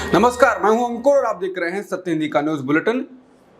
नमस्कार, मैं हूं अंकुर और आप देख रहे हैं सत्य हिंदी का न्यूज बुलेटिन।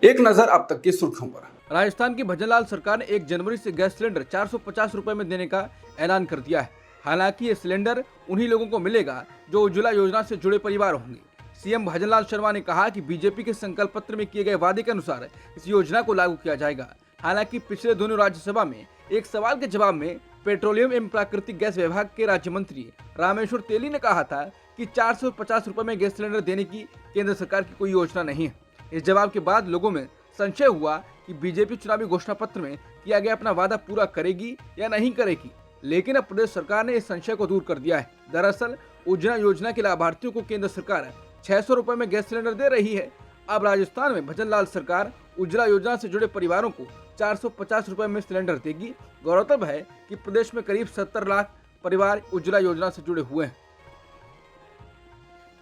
एक नजर अब तक की सुर्खियों पर। राजस्थान की भजनलाल सरकार ने 1 जनवरी से गैस सिलेंडर 450 रुपए में देने का ऐलान कर दिया है। हालांकि ये सिलेंडर उन्हीं लोगों को मिलेगा जो उज्ज्वला योजना से जुड़े परिवार होंगे। सीएम भजनलाल शर्मा ने कहा कि बीजेपी के संकल्प पत्र में किए गए वादे के अनुसार इस योजना को लागू किया जाएगा। हालांकि पिछले दिनों राज्यसभा में एक सवाल के जवाब में पेट्रोलियम एवं प्राकृतिक गैस विभाग के राज्य मंत्री रामेश्वर तेली ने कहा था कि 450 रुपए में गैस सिलेंडर देने की केंद्र सरकार की कोई योजना नहीं है। इस जवाब के बाद लोगों में संशय हुआ कि बीजेपी चुनावी घोषणा पत्र में किया गया अपना वादा पूरा करेगी या नहीं करेगी, लेकिन अब प्रदेश सरकार ने इस संशय को दूर कर दिया है। दरअसल उज्ज्वला योजना के लाभार्थियों को केंद्र सरकार 600 रुपए में गैस सिलेंडर दे रही है। अब राजस्थान में भजनलाल सरकार उज्ज्वला योजना से जुड़े परिवारों को 450 रुपए में सिलेंडर देगी। गौरतलब है कि प्रदेश में करीब 70 लाख परिवार उज्ज्वला योजना से जुड़े हुए हैं।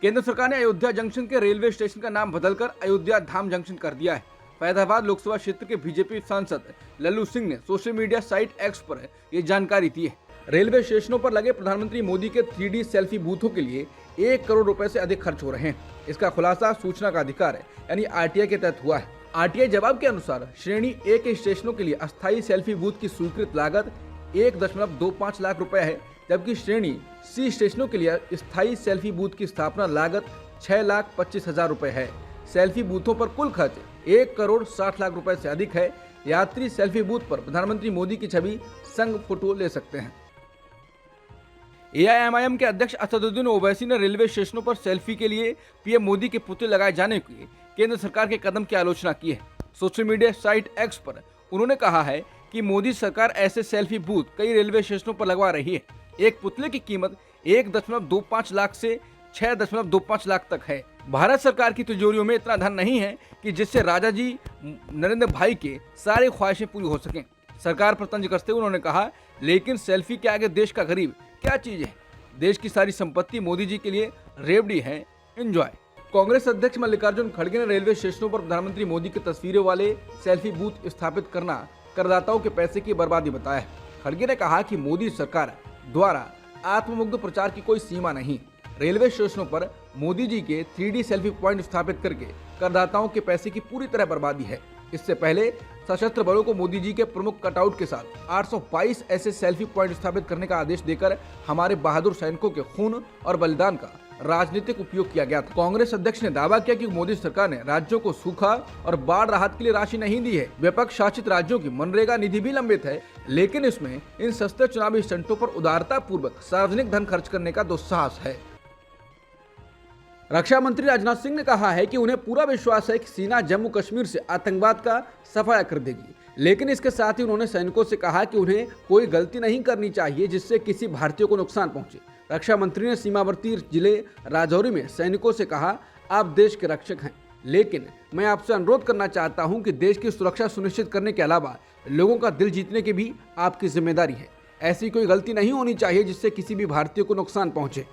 केंद्र सरकार ने अयोध्या जंक्शन के रेलवे स्टेशन का नाम बदलकर अयोध्या धाम जंक्शन कर दिया है। फैजाबाद लोकसभा क्षेत्र के बीजेपी सांसद लल्लू सिंह ने सोशल मीडिया साइट एक्स पर ये जानकारी दी है। रेलवे स्टेशनों पर लगे प्रधानमंत्री मोदी के 3D सेल्फी बूथों के लिए 1 करोड़ रुपए से अधिक खर्च हो रहे हैं। इसका खुलासा सूचना का अधिकार यानी RTI के तहत हुआ है। RTI जवाब के अनुसार श्रेणी A के स्टेशनों के लिए अस्थायी सेल्फी बूथ की स्वीकृत लागत 1.25 लाख रुपए है, जबकि श्रेणी C स्टेशनों के लिए स्थायी सेल्फी बूथ की स्थापना लागत 6,25,000 रुपए है। सेल्फी बूथों पर कुल खर्च 1 करोड़ 60 लाख रुपए से अधिक है। यात्री सेल्फी बूथ पर प्रधानमंत्री मोदी की छवि संग फोटो ले सकते हैं। AIMIM के अध्यक्ष असदुद्दीन ओवैसी ने रेलवे स्टेशनों पर सेल्फी के लिए PM मोदी के पुतले लगाए जाने के केंद्र सरकार के कदम की आलोचना की है। सोशल मीडिया साइट एक्स पर उन्होंने कहा है कि मोदी सरकार ऐसे सेल्फी बूथ कई रेलवे स्टेशनों पर लगवा रही है। एक पुतले की कीमत 1.25 लाख से 6.25 लाख तक है। भारत सरकार की तिजोरियों में इतना धन नहीं है कि जिससे राजा जी नरेंद्र भाई के सारी ख्वाहिशें पूरी हो सकें। सरकार पर तंज कसते हुए उन्होंने कहा, लेकिन सेल्फी के आगे देश का गरीब क्या चीज है। देश की सारी संपत्ति मोदी जी के लिए रेवड़ी है, एंजॉय। कांग्रेस अध्यक्ष मल्लिकार्जुन खड़गे ने रेलवे स्टेशनों पर प्रधानमंत्री मोदी की तस्वीरों वाले सेल्फी बूथ स्थापित करना करदाताओं के पैसे की बर्बादी बताया। खड़गे ने कहा कि मोदी सरकार द्वारा आत्ममुग्ध प्रचार की कोई सीमा नहीं। रेलवे स्टेशनों पर मोदी जी के 3D सेल्फी पॉइंट स्थापित करके करदाताओं के पैसे की पूरी तरह बर्बादी है। इससे पहले सशस्त्र बलों को मोदी जी के प्रमुख कटआउट के साथ 822 ऐसे सेल्फी पॉइंट स्थापित करने का आदेश देकर हमारे बहादुर सैनिकों के खून और बलिदान का राजनीतिक उपयोग किया गया था। कांग्रेस अध्यक्ष ने दावा किया कि मोदी सरकार ने राज्यों को सूखा और बाढ़ राहत के लिए राशि नहीं दी है। विपक्ष शासित राज्यों की मनरेगा निधि भी लंबित है, लेकिन इसमें इन सस्ते चुनावी स्टंटों पर उदारता पूर्वक सार्वजनिक धन खर्च करने का दुस्साहस है। रक्षा मंत्री राजनाथ सिंह ने कहा है कि उन्हें पूरा विश्वास है कि सेना जम्मू कश्मीर से आतंकवाद का सफाया कर देगी, लेकिन इसके साथ ही उन्होंने सैनिकों से कहा कि उन्हें कोई गलती नहीं करनी चाहिए जिससे किसी भारतीय को नुकसान पहुंचे। रक्षा मंत्री ने सीमावर्ती जिले राजौरी में सैनिकों से कहा, आप देश के रक्षक हैं, लेकिन मैं आपसे अनुरोध करना चाहता हूं कि देश की सुरक्षा सुनिश्चित करने के अलावा लोगों का दिल जीतने की भी आपकी जिम्मेदारी है। ऐसी कोई गलती नहीं होनी चाहिए जिससे किसी भी भारतीय को नुकसान पहुंचे।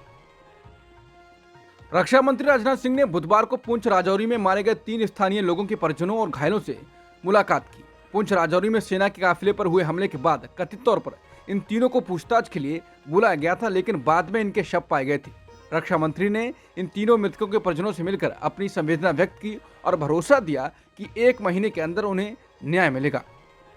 रक्षा मंत्री राजनाथ सिंह ने बुधवार को पुंछ राजौरी में मारे गए 3 स्थानीय लोगों के परिजनों और घायलों से मुलाकात की। पुंछ राजौरी में सेना के काफिले पर हुए हमले के बाद कथित तौर पर इन तीनों को पूछताछ के लिए बुलाया गया था, लेकिन बाद में इनके शव पाए गए थे। रक्षा मंत्री ने इन तीनों मृतकों के परिजनों से मिलकर अपनी संवेदना व्यक्त की और भरोसा दिया कि 1 महीने के अंदर उन्हें न्याय मिलेगा।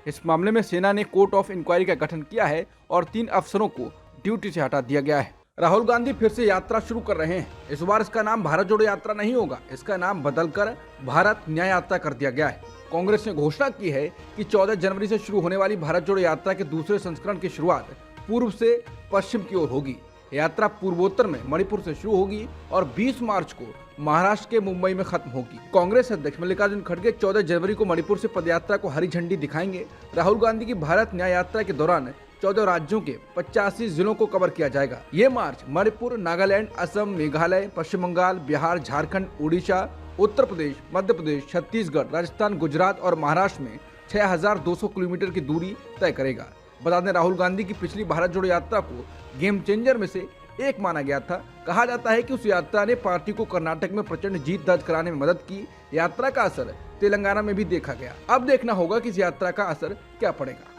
इस मामले में सेना ने कोर्ट ऑफ इंक्वायरी का गठन किया है और 3 अफसरों को ड्यूटी से हटा दिया गया है। राहुल गांधी फिर से यात्रा शुरू कर रहे हैं। इस बार इसका नाम भारत जोड़ो यात्रा नहीं होगा, इसका नाम बदलकर भारत न्याय यात्रा कर दिया गया है। कांग्रेस ने घोषणा की है कि 14 जनवरी से शुरू होने वाली भारत जोड़ो यात्रा के दूसरे संस्करण की शुरुआत पूर्व से पश्चिम की ओर होगी। यात्रा पूर्वोत्तर में मणिपुर से शुरू होगी और 20 मार्च को महाराष्ट्र के मुंबई में खत्म होगी। कांग्रेस अध्यक्ष मल्लिकार्जुन खड़गे 14 जनवरी को मणिपुर से पदयात्रा को हरी झंडी दिखाएंगे। राहुल गांधी की भारत न्याय यात्रा के दौरान 14 राज्यों के 85 जिलों को कवर किया जाएगा। ये मार्च मणिपुर, नागालैंड, असम, मेघालय, पश्चिम बंगाल, बिहार, झारखंड, उड़ीसा, उत्तर प्रदेश, मध्य प्रदेश, छत्तीसगढ़, राजस्थान, गुजरात और महाराष्ट्र में 6,200 किलोमीटर की दूरी तय करेगा। बता दें, राहुल गांधी की पिछली भारत जोड़ो यात्रा को गेम चेंजर में से एक माना गया था। कहा जाता है कि उस यात्रा ने पार्टी को कर्नाटक में प्रचंड जीत दर्ज कराने में मदद की। यात्रा का असर तेलंगाना में भी देखा गया। अब देखना होगा कि इस यात्रा का असर क्या पड़ेगा।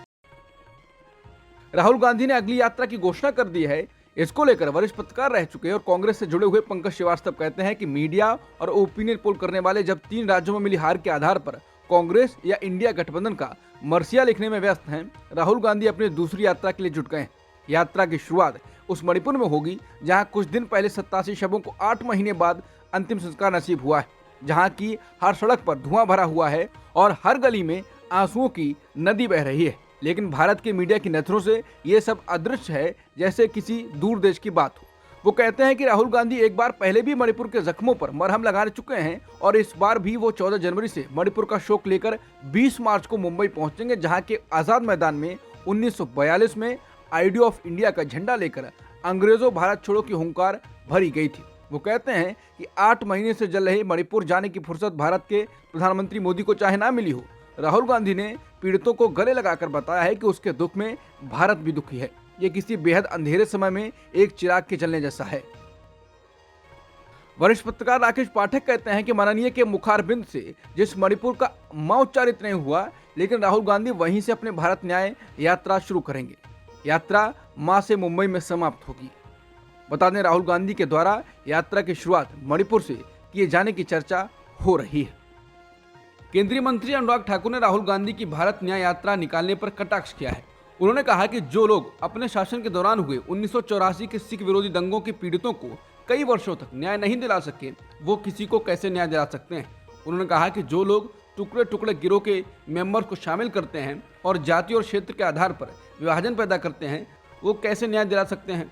राहुल गांधी ने अगली यात्रा की घोषणा कर दी है। इसको लेकर वरिष्ठ पत्रकार रह चुके और कांग्रेस से जुड़े हुए पंकज श्रीवास्तव कहते हैं कि मीडिया और ओपिनियन पोल करने वाले जब 3 राज्यों में मिली हार के आधार पर कांग्रेस या इंडिया गठबंधन का मरसिया लिखने में व्यस्त हैं, राहुल गांधी अपनी दूसरी यात्रा के लिए जुट गए हैं। यात्रा की शुरुआत उस मणिपुर में होगी जहां कुछ दिन पहले 87 शवों को 8 महीने बाद अंतिम संस्कार नसीब हुआ है, जहां की हर सड़क पर धुआं भरा हुआ है और हर गली में आंसुओं की नदी बह रही है। लेकिन भारत के मीडिया की नजरों से ये सब अदृश्य है, जैसे किसी दूर देश की बात हो। वो कहते हैं कि राहुल गांधी एक बार पहले भी मणिपुर के जख्मों पर मरहम लगा चुके हैं और इस बार भी वो 14 जनवरी से मणिपुर का शोक लेकर 20 मार्च को मुंबई पहुंचेंगे, जहां के आजाद मैदान में 1942 में आइडिया ऑफ इंडिया का झंडा लेकर अंग्रेजों भारत छोड़ो की हुंकार भरी गई थी। वो कहते हैं कि 8 महीने से जल रहे मणिपुर जाने की फुर्सत भारत के प्रधानमंत्री मोदी को चाहे ना मिली हो, राहुल गांधी ने पीड़ितों को गले लगाकर बताया है कि उसके दुख में भारत भी दुखी है। ये किसी बेहद अंधेरे समय में एक चिराग के जलने जैसा है। वरिष्ठ पत्रकार राकेश पाठक कहते हैं कि माननीय के मुखारबिंद से जिस मणिपुर का मां उच्चारित नहीं हुआ, लेकिन राहुल गांधी वहीं से अपने भारत न्याय यात्रा शुरू करेंगे। यात्रा मां से मुंबई में समाप्त होगी। बता दें, राहुल गांधी के द्वारा यात्रा की शुरुआत मणिपुर से किए जाने की चर्चा हो रही है। केंद्रीय मंत्री अनुराग ठाकुर ने राहुल गांधी की भारत न्याय यात्रा निकालने पर कटाक्ष किया है। उन्होंने कहा कि जो लोग अपने शासन के दौरान हुए 1984 के सिख विरोधी दंगों के पीड़ितों को कई वर्षों तक न्याय नहीं दिला सके, वो किसी को कैसे न्याय दिला सकते हैं। उन्होंने कहा कि जो लोग टुकड़े टुकड़े गिरोह के मेंबर्स को शामिल करते हैं और जाति और क्षेत्र के आधार पर विभाजन पैदा करते हैं, वो कैसे न्याय दिला सकते हैं।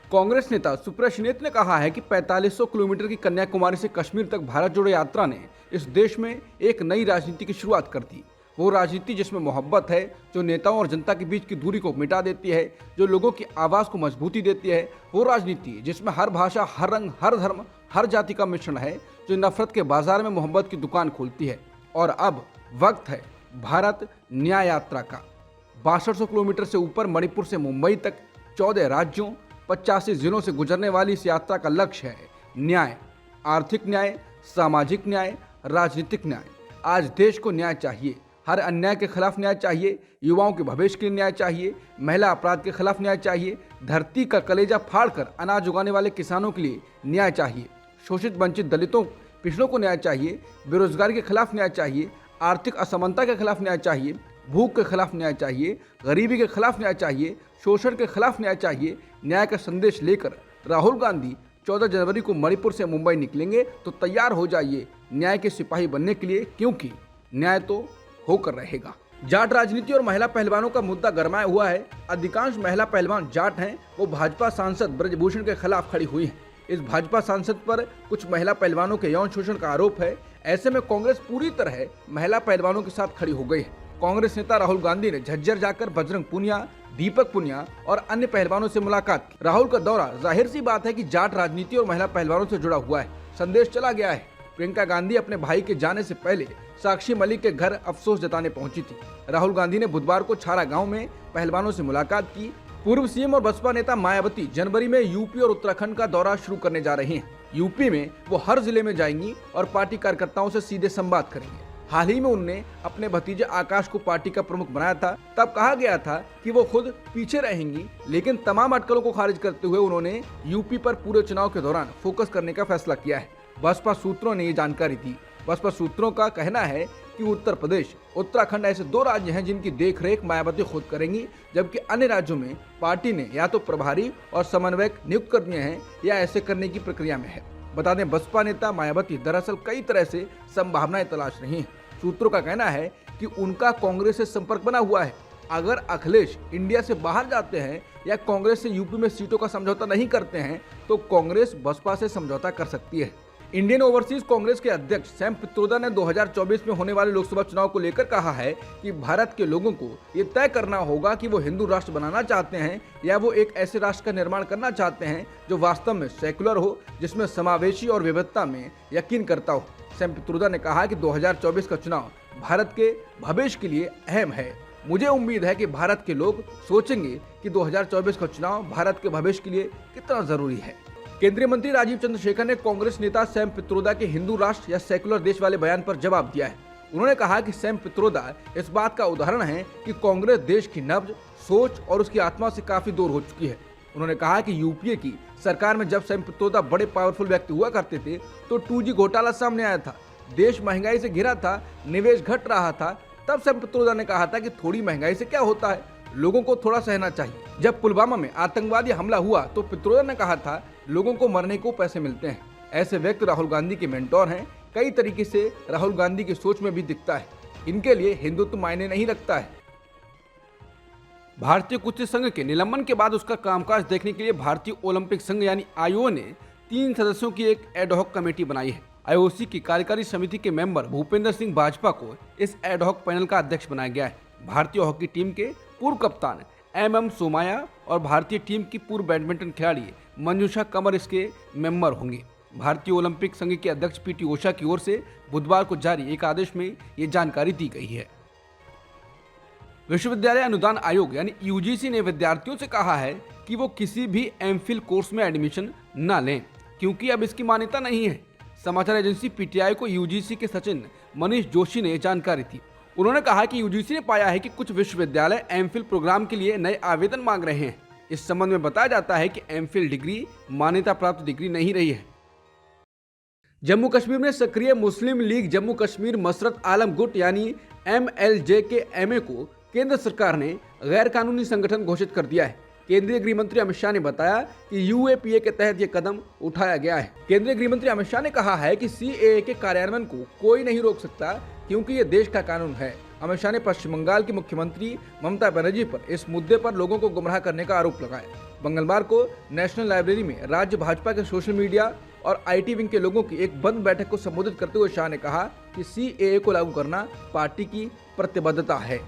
कांग्रेस नेता सुप्रिया श्रीनेत ने कहा है कि 4500 किलोमीटर की कन्याकुमारी से कश्मीर तक भारत जोड़ो यात्रा ने इस देश में एक नई राजनीति की शुरुआत कर दी। वो राजनीति जिसमें मोहब्बत है, जो नेताओं और जनता के बीच की दूरी को मिटा देती है, जो लोगों की आवाज़ को मजबूती देती है। वो राजनीति जिसमें हर भाषा, हर रंग, हर धर्म, हर जाति का मिश्रण है, जो नफरत के बाजार में मोहब्बत की दुकान खोलती है। और अब वक्त है भारत न्याय यात्रा का। 6200 किलोमीटर से ऊपर मणिपुर से मुंबई तक 14 राज्यों 85 जिलों से गुजरने वाली इस यात्रा का लक्ष्य है न्याय, आर्थिक न्याय, सामाजिक न्याय, राजनीतिक न्याय। आज देश को न्याय चाहिए, हर अन्याय के खिलाफ न्याय चाहिए, युवाओं के भविष्य के लिए न्याय चाहिए, महिला अपराध के खिलाफ न्याय चाहिए, धरती का कलेजा फाड़कर अनाज उगाने वाले किसानों के लिए न्याय चाहिए, शोषित वंचित दलितों पिछड़ों को न्याय चाहिए, बेरोजगारी के खिलाफ न्याय चाहिए, आर्थिक असमानता के खिलाफ न्याय चाहिए, भूख के खिलाफ न्याय चाहिए, गरीबी के खिलाफ न्याय चाहिए, शोषण के खिलाफ न्याय चाहिए। न्याय का संदेश लेकर राहुल गांधी 14 जनवरी को मणिपुर से मुंबई निकलेंगे, तो तैयार हो जाइए न्याय के सिपाही बनने के लिए, क्योंकि न्याय तो होकर रहेगा। जाट राजनीति और महिला पहलवानों का मुद्दा गरमाया हुआ है। अधिकांश महिला पहलवान जाट हैं। वो भाजपा सांसद ब्रजभूषण के खिलाफ खड़ी हुई हैं। इस भाजपा सांसद पर कुछ महिला पहलवानों के यौन शोषण का आरोप है। ऐसे में कांग्रेस पूरी तरह महिला पहलवानों के साथ खड़ी हो गई है। कांग्रेस नेता राहुल गांधी ने झज्जर जाकर बजरंग पुनिया, दीपक पुनिया और अन्य पहलवानों से मुलाकात की। राहुल का दौरा जाहिर सी बात है कि जाट राजनीति और महिला पहलवानों से जुड़ा हुआ है। संदेश चला गया है। प्रियंका गांधी अपने भाई के जाने से पहले साक्षी मलिक के घर अफसोस जताने पहुंची थी। राहुल गांधी ने बुधवार को छारा गांव में पहलवानों से मुलाकात की। पूर्व सीएम और बसपा नेता मायावती जनवरी में यूपी और उत्तराखंड का दौरा शुरू करने जा रही हैं। यूपी में वो हर जिले में जाएंगी और पार्टी कार्यकर्ताओं से सीधे संवाद करेंगे। हाल ही में उन्होंने अपने भतीजे आकाश को पार्टी का प्रमुख बनाया था। तब कहा गया था कि वो खुद पीछे रहेंगी, लेकिन तमाम अटकलों को खारिज करते हुए उन्होंने यूपी पर पूरे चुनाव के दौरान फोकस करने का फैसला किया है। बसपा सूत्रों ने ये जानकारी दी। बसपा सूत्रों का कहना है कि उत्तर प्रदेश, उत्तराखंड ऐसे 2 राज्य हैं जिनकी देखरेख मायावती खुद करेंगी, जबकि अन्य राज्यों में पार्टी ने या तो प्रभारी और समन्वयक नियुक्त कर दिए हैं या ऐसे करने की प्रक्रिया में है। बता दें, बसपा नेता मायावती दरअसल कई तरह से संभावनाएं तलाश रही हैं। सूत्रों का कहना है कि उनका कांग्रेस से संपर्क बना हुआ है। अगर अखिलेश इंडिया से बाहर जाते हैं या कांग्रेस से यूपी में सीटों का समझौता नहीं करते हैं, तो कांग्रेस बसपा से समझौता कर सकती है। इंडियन ओवरसीज कांग्रेस के अध्यक्ष सैम पित्रोदा ने 2024 में होने वाले लोकसभा चुनाव को लेकर कहा है कि भारत के लोगों को ये तय करना होगा कि वो हिंदू राष्ट्र बनाना चाहते हैं या वो एक ऐसे राष्ट्र का निर्माण करना चाहते हैं जो वास्तव में सेकुलर हो, जिसमें समावेशी और विविधता में यकीन करता हो। सैम पित्रोदा ने कहा कि 2024 का चुनाव भारत के भविष्य के लिए अहम है। मुझे उम्मीद है कि भारत के लोग सोचेंगे कि 2024 का चुनाव भारत के भविष्य के लिए कितना जरूरी है। केंद्रीय मंत्री राजीव चंद्रशेखर ने कांग्रेस नेता सैम पित्रोदा के हिंदू राष्ट्र या सेकुलर देश वाले बयान पर जवाब दिया है। उन्होंने कहा कि सैम पित्रोदा इस बात का उदाहरण है कि कांग्रेस देश की नब्ज, सोच और उसकी आत्मा से काफी दूर हो चुकी है। उन्होंने कहा कि यूपीए की सरकार में जब सैम पित्रोदा बड़े पावरफुल व्यक्ति हुआ करते थे तो 2G घोटाला सामने आया था, देश महंगाई से घिरा था, निवेश घट रहा था। तब सैम पित्रोदा ने कहा था कि थोड़ी महंगाई से क्या होता है, लोगों को थोड़ा सहना चाहिए। जब पुलवामा में आतंकवादी हमला हुआ तो पित्रोदा ने कहा था लोगों को मरने को पैसे मिलते हैं। ऐसे व्यक्ति राहुल गांधी के मेंटोर हैं। कई तरीके से राहुल गांधी की सोच में भी दिखता है। इनके लिए हिंदुत्व मायने नहीं रखता है। भारतीय कुश्ती संघ के निलंबन के बाद उसका कामकाज देखने के लिए भारतीय ओलंपिक संघ यानी आईओए ने 3 सदस्यों की एक एडहॉक कमेटी बनाई है। आईओसी की कार्यकारी समिति के मेंबर भूपेंद्र सिंह भाजपा को इस एडहॉक पैनल का अध्यक्ष बनाया गया है। भारतीय हॉकी टीम के पूर्व कप्तान MM सोमाया और भारतीय टीम की पूर्व बैडमिंटन खिलाड़ी मंजूषा कमर इसके मेंबर होंगे। भारतीय ओलंपिक संघ के अध्यक्ष PT उषा की ओर से बुधवार को जारी एक आदेश में ये जानकारी दी गई है। विश्वविद्यालय अनुदान आयोग यानी UGC ने विद्यार्थियों से कहा है कि वो किसी भी MPhil कोर्स में एडमिशन न लें, क्योंकि अब इसकी मान्यता नहीं है। समाचार एजेंसी PTI को UGC के सचिव मनीष जोशी ने जानकारी दी। उन्होंने कहा कि UGC ने पाया है कि कुछ विश्वविद्यालय MPhil प्रोग्राम के लिए नए आवेदन मांग रहे हैं। इस संबंध में बताया जाता है कि MPhil डिग्री मान्यता प्राप्त डिग्री नहीं रही है। जम्मू कश्मीर में सक्रिय मुस्लिम लीग जम्मू कश्मीर मसरत आलम गुट यानी MLJ के MA को केंद्र सरकार ने गैर कानूनी संगठन घोषित कर दिया है। केंद्रीय गृह मंत्री अमित शाह ने बताया कि UAPA के तहत यह कदम उठाया गया है। केंद्रीय गृह मंत्री अमित शाह ने कहा है कि CAA के कार्यान्वयन को कोई नहीं रोक सकता, क्योंकि ये देश का कानून है। अमित शाह ने पश्चिम बंगाल की मुख्यमंत्री ममता बनर्जी पर इस मुद्दे पर लोगों को गुमराह करने का आरोप लगाया। मंगलवार को नेशनल लाइब्रेरी में राज्य भाजपा के सोशल मीडिया और IT विंग के लोगों की एक बंद बैठक को संबोधित करते हुए शाह ने कहा कि CAA को लागू करना पार्टी की प्रतिबद्धता है।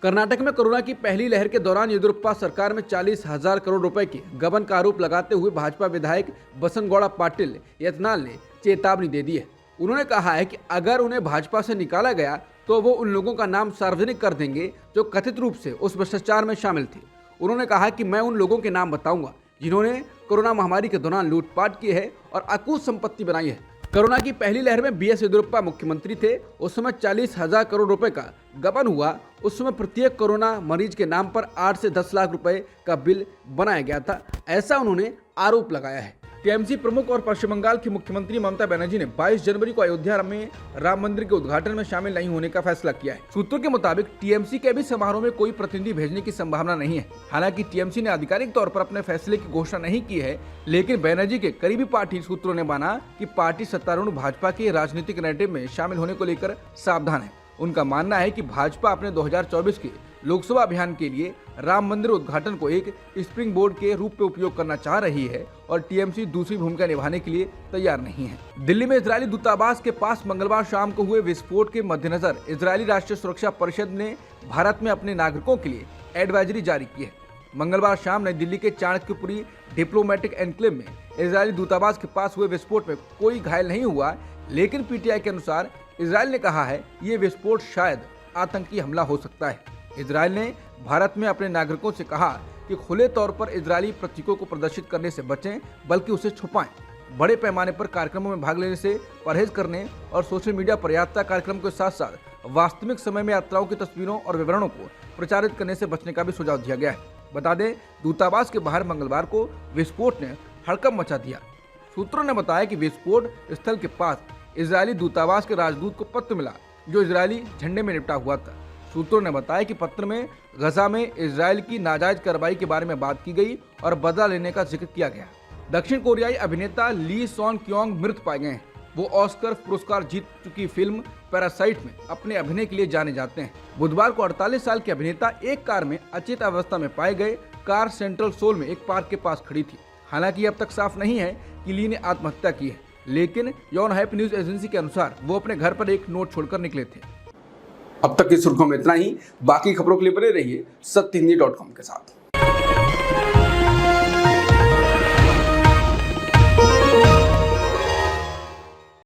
कर्नाटक में कोरोना की पहली लहर के दौरान येदियुरप्पा सरकार में 40,000 करोड़ रुपए के गबन का आरोप लगाते हुए भाजपा विधायक बसनगौड़ा पाटिल यत्नाल ने चेतावनी दे दी है। उन्होंने कहा है कि अगर उन्हें भाजपा से निकाला गया तो वो उन लोगों का नाम सार्वजनिक कर देंगे जो कथित रूप से उस भ्रष्टाचार में शामिल थे। उन्होंने कहा कि मैं उन लोगों के नाम बताऊंगा जिन्होंने कोरोना महामारी के दौरान लूटपाट की है और अकूत संपत्ति बनाई है। कोरोना की पहली लहर में BS येदियुरप्पा मुख्यमंत्री थे। उस समय 40,000 करोड़ रुपए का गबन हुआ। उस समय प्रत्येक कोरोना मरीज के नाम पर 8 से 10 लाख रुपए का बिल बनाया गया था, ऐसा उन्होंने आरोप लगाया है। TMC प्रमुख और पश्चिम बंगाल की मुख्यमंत्री ममता बनर्जी ने 22 जनवरी को अयोध्या में राम मंदिर के उद्घाटन में शामिल नहीं होने का फैसला किया है। सूत्रों के मुताबिक TMC के भी समारोह में कोई प्रतिनिधि भेजने की संभावना नहीं है। हालांकि TMC ने आधिकारिक तौर पर अपने फैसले की घोषणा नहीं की है, लेकिन बनर्जी के करीबी पार्टी सूत्रों ने माना कि पार्टी सत्तारूढ़ भाजपा के राजनीतिक नैरेटिव में शामिल होने को लेकर सावधान है। उनका मानना है कि भाजपा अपने 2024 के लोकसभा अभियान के लिए राम मंदिर उद्घाटन को एक स्प्रिंग बोर्ड के रूप में उपयोग करना चाह रही है और TMC दूसरी भूमिका निभाने के लिए तैयार नहीं है। दिल्ली में इजरायली दूतावास के पास मंगलवार शाम को हुए विस्फोट के मद्देनजर इजरायली राष्ट्रीय सुरक्षा परिषद ने भारत में अपने नागरिकों के लिए एडवाइजरी जारी की है। मंगलवार शाम नई दिल्ली के चाणक्यपुरी डिप्लोमेटिक एनक्लेव में इजरायली दूतावास के पास हुए विस्फोट में कोई घायल नहीं हुआ, लेकिन PTI के अनुसार इजरायल ने कहा है ये विस्फोट शायद आतंकी हमला हो सकता है। इजरायल ने भारत में अपने नागरिकों से कहा कि खुले तौर पर इजरायली प्रतीकों को प्रदर्शित करने से बचें, बल्कि उसे छुपाएं। बड़े पैमाने पर कार्यक्रमों में भाग लेने से परहेज करने और सोशल मीडिया पर यात्रा कार्यक्रम के साथ साथ वास्तविक समय में यात्राओं की तस्वीरों और विवरणों को प्रचारित करने से बचने का भी सुझाव दिया गया है। बता दें, दूतावास के बाहर मंगलवार को विस्फोट ने हड़कंप मचा दिया। सूत्रों ने बताया कि विस्फोट स्थल के पास इजरायली दूतावास के राजदूत को पत्र मिला जो इजरायली झंडे में लिपटा हुआ था। सूत्रों ने बताया कि पत्र में गजा में इजरायल की नाजायज कार्रवाई के बारे में बात की गई और बदला लेने का जिक्र किया गया। दक्षिण कोरियाई अभिनेता ली सॉन क्योंग मृत पाए गए हैं। वो ऑस्कर पुरस्कार जीत चुकी फिल्म पैरासाइट में अपने अभिनय के लिए जाने जाते हैं। बुधवार को 48 साल के अभिनेता एक कार में अचेत अवस्था में पाए गए। कार सेंट्रल सोल में एक पार्क के पास खड़ी थी। हालांकि अब तक साफ नहीं है कि ली ने आत्महत्या की है, लेकिन योनहाइप न्यूज एजेंसी के अनुसार वो अपने घर पर एक नोट छोड़कर निकले थे। अब तक की सुर्खियों में इतना ही। बाकी खबरों के लिए बने रहिए सत्यहिंदी.com के साथ।